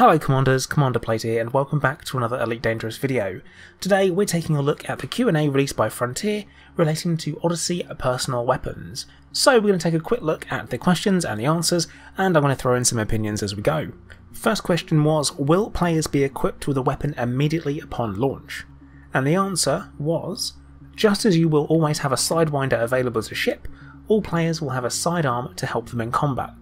Hello Commanders, Commander Plate here, and welcome back to another Elite Dangerous video. Today we're taking a look at the Q&A released by Frontier relating to Odyssey personal weapons. So we're going to take a quick look at the questions and the answers, and I'm going to throw in some opinions as we go. First question was, will players be equipped with a weapon immediately upon launch? And the answer was, just as you will always have a Sidewinder available as a ship, all players will have a sidearm to help them in combat.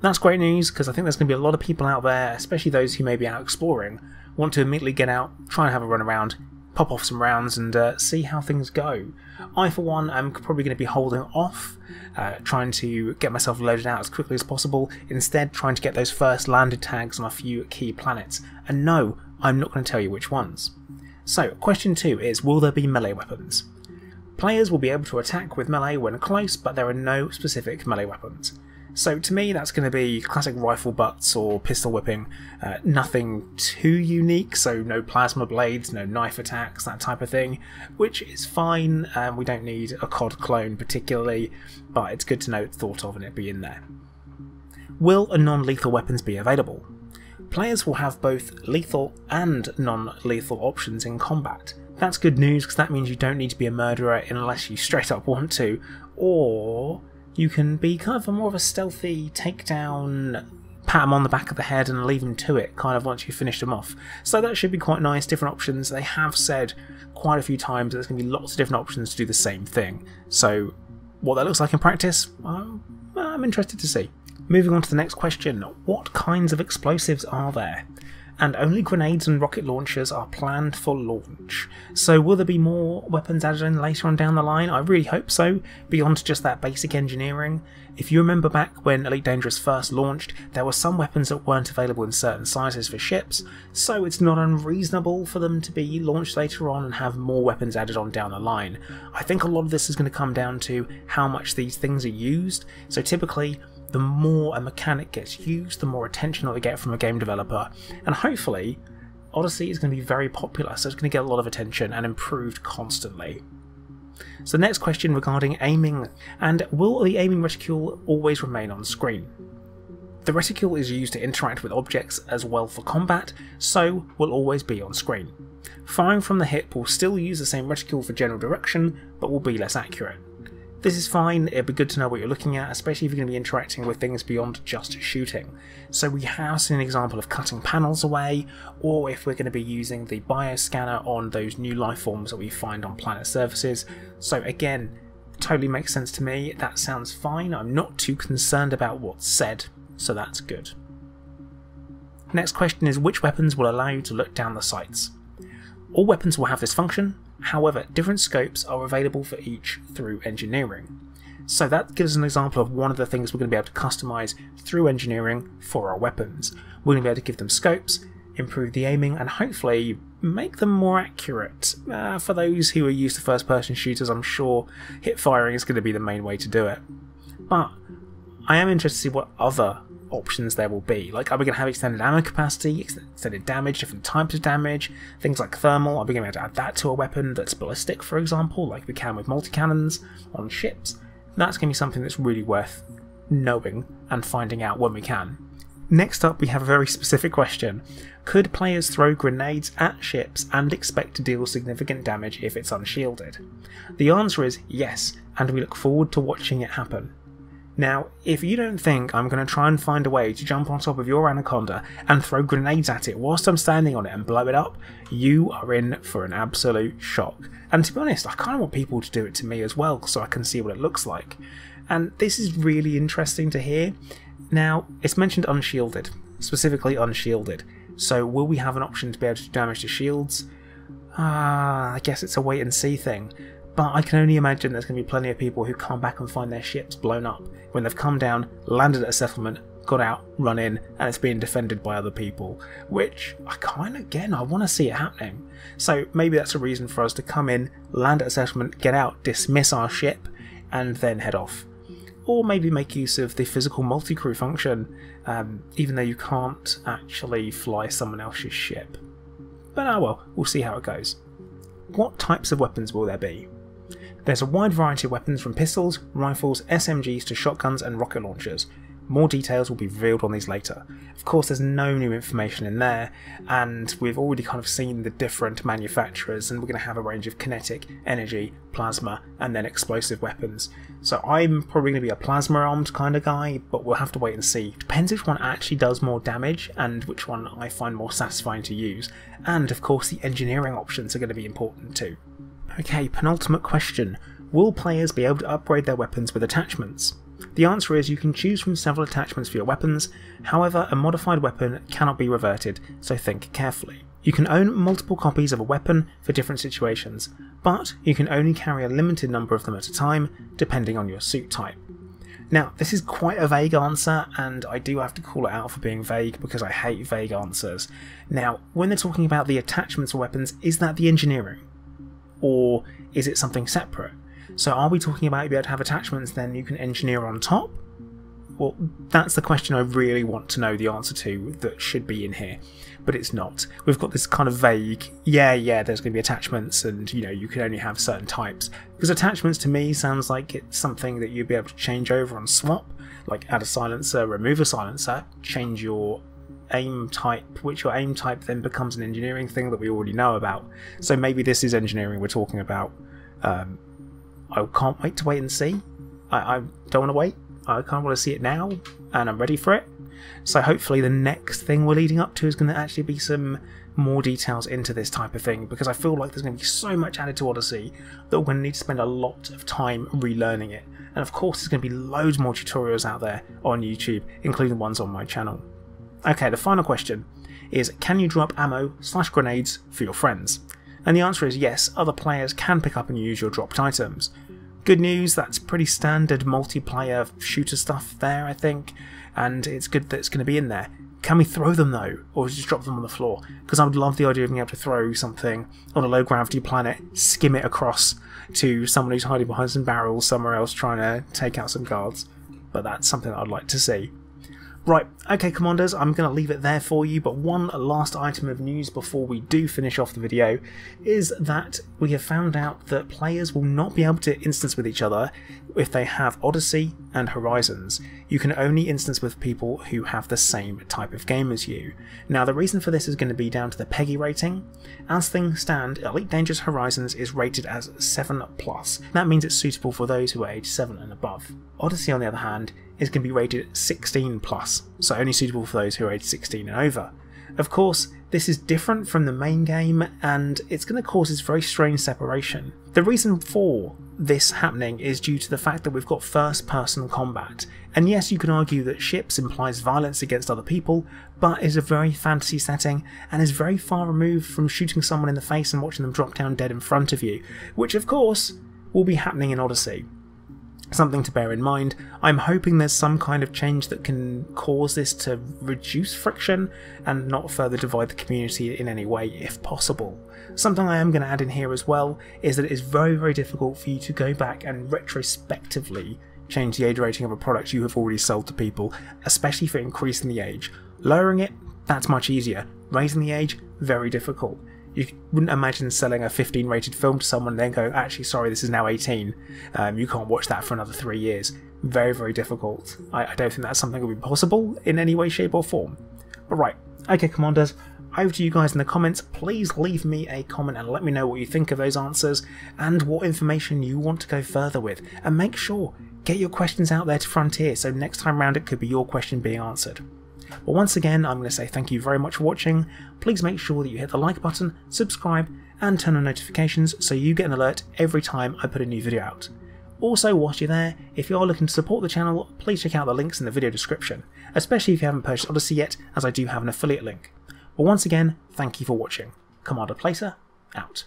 That's great news, because I think there's going to be a lot of people out there, especially those who may be out exploring, want to immediately get out, try and have a run around, pop off some rounds and see how things go. I for one am probably going to be holding off, trying to get myself loaded out as quickly as possible, instead trying to get those first landed tags on a few key planets. And no, I'm not going to tell you which ones. So question 2 is, will there be melee weapons? Players will be able to attack with melee when close, but there are no specific melee weapons. So to me that's going to be classic rifle butts or pistol whipping, nothing too unique, so no plasma blades, no knife attacks, that type of thing, which is fine. We don't need a COD clone particularly, but it's good to know it's thought of and it be in there. Will non-lethal weapons be available? Players will have both lethal and non-lethal options in combat. That's good news, because that means you don't need to be a murderer unless you straight up want to, or you can be kind of more of a stealthy takedown, pat them on the back of the head and leave them to it kind of once you've finished them off. So that should be quite nice, different options. They have said quite a few times that there's going to be lots of different options to do the same thing. So what that looks like in practice, I'm interested to see. Moving on to the next question, what kinds of explosives are there? And only grenades and rocket launchers are planned for launch. So will there be more weapons added in later on down the line? I really hope so, beyond just that basic engineering. If you remember back when Elite Dangerous first launched, there were some weapons that weren't available in certain sizes for ships, so it's not unreasonable for them to be launched later on and have more weapons added on down the line. I think a lot of this is going to come down to how much these things are used, so typically the more a mechanic gets used, the more attention it'll get from a game developer, and hopefully Odyssey is going to be very popular, so it's going to get a lot of attention and improved constantly. So the next question regarding aiming, and will the aiming reticule always remain on screen? The reticule is used to interact with objects as well for combat, so will always be on screen. Firing from the hip will still use the same reticule for general direction, but will be less accurate. This is fine, it'd be good to know what you're looking at, especially if you're going to be interacting with things beyond just shooting. So we have seen an example of cutting panels away, or if we're going to be using the bioscanner on those new life forms that we find on planet surfaces. So again, totally makes sense to me, that sounds fine, I'm not too concerned about what's said, so that's good. Next question is, which weapons will allow you to look down the sights? All weapons will have this function. However, different scopes are available for each through engineering. So that gives us an example of one of the things we're going to be able to customize through engineering for our weapons. We're going to be able to give them scopes, improve the aiming, and hopefully make them more accurate. For those who are used to first-person shooters, I'm sure hip firing is going to be the main way to do it. But I am interested to see what other options there will be. Like, are we going to have extended ammo capacity, extended damage, different types of damage, things like thermal? Are we going to be able to add that to a weapon that's ballistic, for example, like we can with multi-cannons on ships? That's going to be something that's really worth knowing and finding out when we can. Next up, we have a very specific question. Could players throw grenades at ships and expect to deal significant damage if it's unshielded? The answer is yes, and we look forward to watching it happen. Now, if you don't think I'm going to try and find a way to jump on top of your Anaconda and throw grenades at it whilst I'm standing on it and blow it up, you are in for an absolute shock. And to be honest, I kind of want people to do it to me as well, so I can see what it looks like. And this is really interesting to hear. Now, it's mentioned unshielded, specifically unshielded. So will we have an option to be able to do damage to shields? I guess it's a wait and see thing. But I can only imagine there's going to be plenty of people who come back and find their ships blown up when they've come down, landed at a settlement, got out, run in, and it's being defended by other people, which I want to see it happening. So maybe that's a reason for us to come in, land at a settlement, get out, dismiss our ship, and then head off. Or maybe make use of the physical multi-crew function, even though you can't actually fly someone else's ship. But oh well, we'll see how it goes. What types of weapons will there be? There's a wide variety of weapons from pistols, rifles, SMGs to shotguns and rocket launchers. More details will be revealed on these later. Of course, there's no new information in there, and we've already kind of seen the different manufacturers, and we're going to have a range of kinetic, energy, plasma, and then explosive weapons. So I'm probably going to be a plasma armed kind of guy, but we'll have to wait and see. Depends which one actually does more damage and which one I find more satisfying to use. And of course the engineering options are going to be important too. Okay, penultimate question. Will players be able to upgrade their weapons with attachments? The answer is you can choose from several attachments for your weapons, however a modified weapon cannot be reverted, so think carefully. You can own multiple copies of a weapon for different situations, but you can only carry a limited number of them at a time, depending on your suit type. Now, this is quite a vague answer, and I do have to call it out for being vague because I hate vague answers. Now, when they're talking about the attachments for weapons, is that the engineering? Or is it something separate? So are we talking about you be able to have attachments then you can engineer on top? Well, that's the question I really want to know the answer to that should be in here, but it's not. We've got this kind of vague, yeah, there's going to be attachments and, you know, you can only have certain types. Because attachments to me sounds like it's something that you'd be able to change over on swap, like add a silencer, remove a silencer, change your aim type, which your aim type then becomes an engineering thing that we already know about. So maybe this is engineering we're talking about. I can't wait to wait and see. I don't want to wait. I kind of want to see it now, and I'm ready for it. So hopefully the next thing we're leading up to is going to actually be some more details into this type of thing, because I feel like there's going to be so much added to Odyssey that we're going to need to spend a lot of time relearning it. And of course there's going to be loads more tutorials out there on YouTube, including ones on my channel. Okay, the final question is, can you drop ammo/grenades for your friends? And the answer is yes, other players can pick up and use your dropped items. Good news, that's pretty standard multiplayer shooter stuff there, I think, and it's good that it's going to be in there. Can we throw them though, or just drop them on the floor? Because I would love the idea of being able to throw something on a low gravity planet, skim it across to someone who's hiding behind some barrels somewhere else trying to take out some guards. But that's something that I'd like to see. Right, okay Commanders, I'm going to leave it there for you, but one last item of news before we do finish off the video is that we have found out that players will not be able to instance with each other if they have Odyssey and Horizons. You can only instance with people who have the same type of game as you. Now the reason for this is going to be down to the PEGI rating. As things stand, Elite Dangerous Horizons is rated as 7+. That means it's suitable for those who are age 7 and above. Odyssey on the other hand is going to be rated 16+, so only suitable for those who are age 16 and over. Of course, this is different from the main game, and it's going to cause this very strange separation. The reason for this happening is due to the fact that we've got first-person combat, and yes, you can argue that ships implies violence against other people, but is a very fantasy setting, and is very far removed from shooting someone in the face and watching them drop down dead in front of you, which of course will be happening in Odyssey. Something to bear in mind. I'm hoping there's some kind of change that can cause this to reduce friction and not further divide the community in any way if possible. Something I am going to add in here as well is that it is very, very difficult for you to go back and retrospectively change the age rating of a product you have already sold to people, especially for increasing the age. Lowering it, that's much easier. Raising the age, very difficult. You wouldn't imagine selling a 15 rated film to someone and then go, actually sorry, this is now 18, you can't watch that for another 3 years. Very, very difficult. I don't think that's something that would be possible in any way, shape or form. But right, okay Commanders, over to you guys in the comments. Please leave me a comment and let me know what you think of those answers and what information you want to go further with. And make sure, get your questions out there to Frontier, so next time round it could be your question being answered. Well, once again, I'm going to say thank you very much for watching. Please make sure that you hit the like button, subscribe, and turn on notifications so you get an alert every time I put a new video out. Also, whilst you're there, if you are looking to support the channel, please check out the links in the video description, especially if you haven't purchased Odyssey yet, as I do have an affiliate link. Well, once again, thank you for watching. Commander Placer, out.